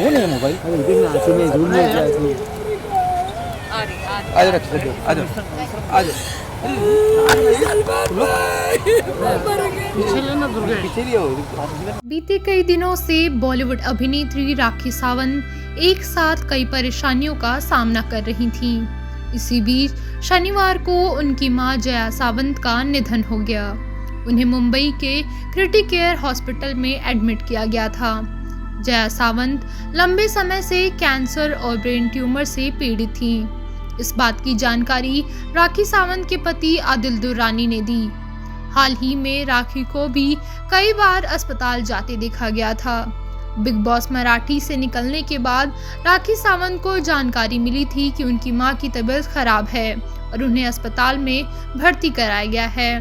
कौन है मोबाइल? आज रख दो, आज आज बीते कई दिनों से बॉलीवुड अभिनेत्री राखी सावंत एक साथ कई परेशानियों का सामना कर रही थीं। इसी बीच शनिवार को उनकी मां जया सावंत का निधन हो गया। उन्हें मुंबई के क्रिटिकेयर हॉस्पिटल में एडमिट किया गया था। जया सावंत लंबे समय से कैंसर और ब्रेन ट्यूमर से पीड़ित थीं। इस बात की जानकारी राखी सावंत के पति आदिल दुर्रानी ने दी। हाल ही में राखी को भी कई बार अस्पताल जाते देखा गया था। बिग बॉस मराठी से निकलने के बाद राखी सावंत को जानकारी मिली थी कि उनकी मां की तबीयत खराब है और उन्हें अस्पताल में भर्ती कराया गया है।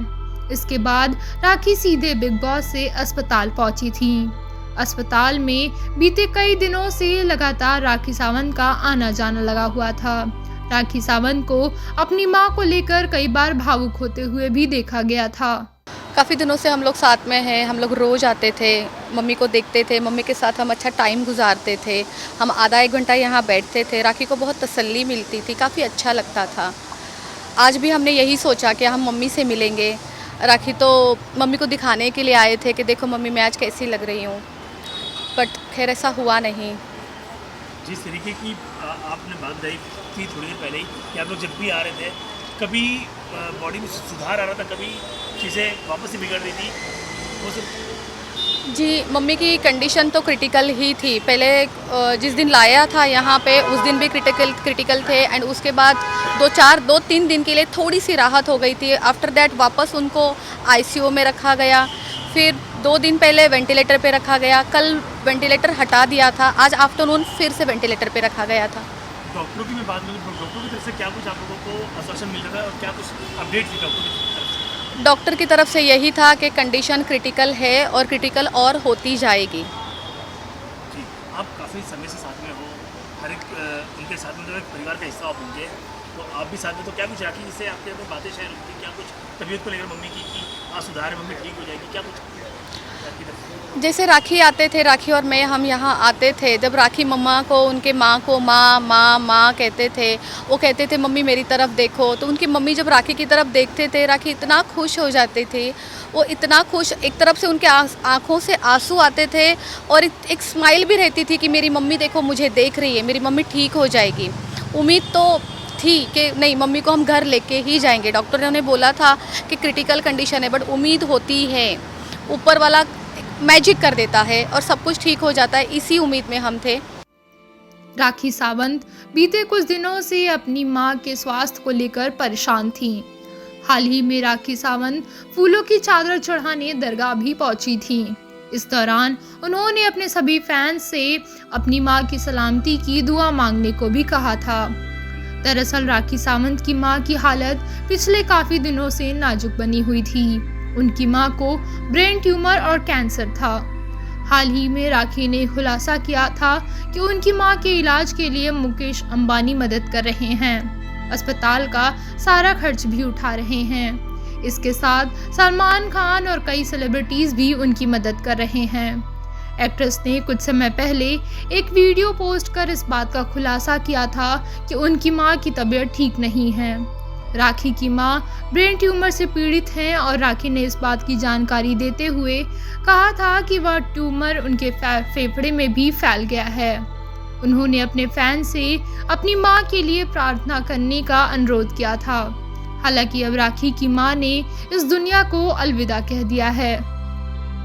इसके बाद राखी सीधे बिग बॉस से अस्पताल पहुंची थी। अस्पताल में बीते कई दिनों से लगातार राखी सावंत का आना जाना लगा हुआ था। राखी सावंत को अपनी मां को लेकर कई बार भावुक होते हुए भी देखा गया था। काफ़ी दिनों से हम लोग साथ में हैं, हम लोग रोज़ आते थे, मम्मी को देखते थे, मम्मी के साथ हम अच्छा टाइम गुजारते थे। हम आधा एक घंटा यहाँ बैठते थे, राखी को बहुत तसल्ली मिलती थी, काफ़ी अच्छा लगता था। आज भी हमने यही सोचा कि हम मम्मी से मिलेंगे। राखी तो मम्मी को दिखाने के लिए आए थे कि देखो मम्मी मैं आज कैसी लग रही हूँ, बट खैर ऐसा हुआ नहीं। जिस तरीके की आपने बात बताई थी थोड़ी देर पहले ही कि आप लोग जब भी आ रहे थे कभी बॉडी में सुधार आ रहा था, कभी चीज़ें वापस से बिगड़ रही थी, वो सब। जी, मम्मी की कंडीशन तो क्रिटिकल ही थी। पहले जिस दिन लाया था यहाँ पे उस दिन भी क्रिटिकल थे एंड उसके बाद 2-3 दिन के लिए थोड़ी सी राहत हो गई थी। आफ्टर दैट वापस उनको आईसीयू में रखा गया। फिर 2 दिन पहले वेंटिलेटर पे रखा गया। कल वेंटिलेटर हटा दिया था, आज आफ्टरनून फिर से वेंटिलेटर पे रखा गया था। डॉक्टरों की मैं बात करूँ, डॉक्टरों की तरफ से क्या कुछ आप लोगों को आश्वासन मिल रहा था और क्या कुछ अपडेट थी डॉक्टर की तरफ से? डॉक्टर की तरफ से यही था कि कंडीशन क्रिटिकल है और क्रिटिकल और होती जाएगी। जी, आप काफ़ी समय से साथ में हो, हर एक उनके साथ में जो एक परिवार का हिस्सा आप होंगे, तो आप भी साथ में, तो क्या कुछ राखी जिससे आपके अंदर बातें शेयर होती, क्या कुछ तबीयत को लेकर मम्मी की कि सुधार है, मम्मी ठीक हो जाएगी, क्या कुछ आपकी तरफ से? जैसे राखी आते थे, राखी और मैं हम यहाँ आते थे, जब राखी मम्मा को उनके माँ को माँ माँ माँ कहते थे, वो कहते थे मम्मी मेरी तरफ देखो, तो उनकी मम्मी जब राखी की तरफ देखते थे, राखी इतना खुश हो जाते थे। वो इतना खुश, एक तरफ से उनके आँखों से आंसू आते थे और एक स्माइल भी रहती थी कि मेरी मम्मी देखो मुझे देख रही है, मेरी मम्मी ठीक हो जाएगी। उम्मीद तो थी कि नहीं मम्मी को हम घर लेके ही जाएंगे। डॉक्टर ने उन्हें बोला था कि क्रिटिकल कंडीशन है, बट उम्मीद होती है, ऊपर वाला मैजिक कर देता है और सब कुछ ठीक हो जाता है, इसी उम्मीद में हम थे। राखी सावंत बीते कुछ दिनों से अपनी मां के स्वास्थ्य को लेकर परेशान थीं। हाल ही में राखी सावंत फूलों की चादर चढ़ाने दरगाह भी पहुंची थीं। इस दौरान उन्होंने अपने सभी फैंस से अपनी मां की सलामती की दुआ मांगने को भी कहा था। दरअसल राखी सावंत की मां की हालत पिछले काफी दिनों से नाजुक बनी हुई थी। उनकी मां को ब्रेन ट्यूमर और कैंसर था। हाल ही में राखी ने खुलासा किया था कि उनकी मां के इलाज के लिए मुकेश अंबानी मदद कर रहे हैं, अस्पताल का सारा खर्च भी उठा रहे हैं। इसके साथ सलमान खान और कई सेलिब्रिटीज भी उनकी मदद कर रहे हैं। एक्ट्रेस ने कुछ समय पहले एक वीडियो पोस्ट कर इस बात का खुलासा किया था कि उनकी मां की तबीयत ठीक नहीं है। राखी की मां ब्रेन ट्यूमर से पीड़ित हैं और राखी ने इस बात की जानकारी देते हुए कहा था कि वह ट्यूमर उनके फेफड़े में भी फैल गया है। उन्होंने अपने फैन से अपनी मां के लिए प्रार्थना करने का अनुरोध किया था। हालांकि अब राखी की मां ने इस दुनिया को अलविदा कह दिया है।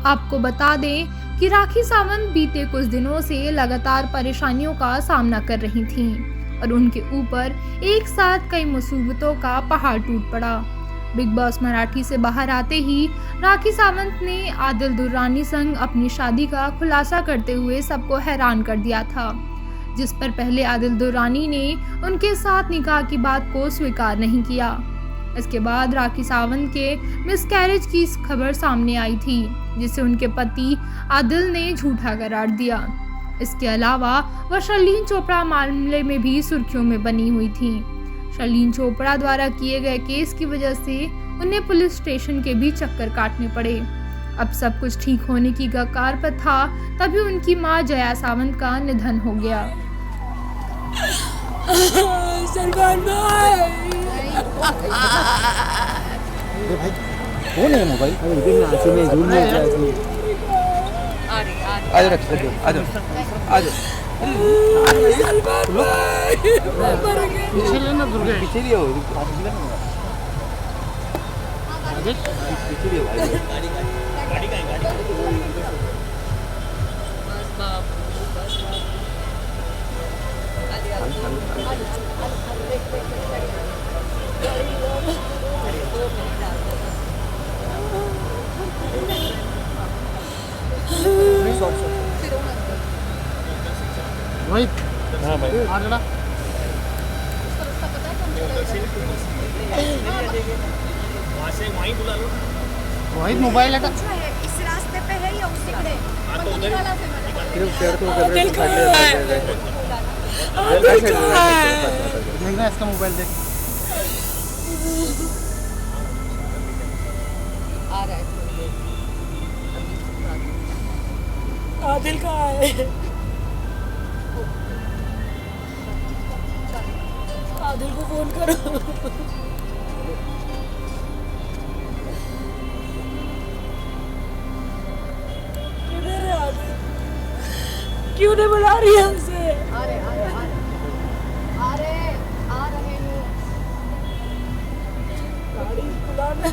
आपको बता दें कि राखी सावंत बीते कुछ दिनों से लगातार परेशानियों का सामना कर रही थीं और उनके ऊपर एक साथ कई मुसीबतों का पहाड़ टूट पड़ा। बिग बॉस मराठी से बाहर आते ही राखी सावंत ने आदिल दुर्रानी संग अपनी शादी का खुलासा करते हुए सबको हैरान कर दिया था, जिस पर पहले आदिल दुर्रानी ने उनके साथ निकाह की बात को स्वीकार नहीं किया। इसके बाद राखी सावंत के मिसकैरेज की खबर सामने आई थी, जिसे उनके पति आदिल ने झूठा करार दिया। इसके अलावा वह शर्लीन चोपड़ा मामले में भी सुर्खियों में बनी हुई थी। शर्लीन चोपड़ा द्वारा किए गए केस की वजह से उन्हें पुलिस स्टेशन के भी चक्कर काटने पड़े। अब सब कुछ ठीक होने की कगार पर था, तभी उनकी मां जया सावंत का निधन हो गया। कौन है मोबाइल? आ जाओ रखिए सर, आ जाओ आ जाओ। पीछे लेना दुर्गा, पीछे लिया हो पीछे लिया भाई। गाड़ी का रोहित, हाँ भाई, आ जरा। वहाँ से वहीं बुला लो। रोहित मोबाइल है इस रास्ते पे है या उस साइड? हाँ तो उधर देखना इसका मोबाइल देख। आ रहा है आदिल कहाँ है? आदिल को फोन करो। किधर है आदिल? क्यों नहीं बुला रही है हमसे? आ रहे हैं। गाड़ी बुलाना।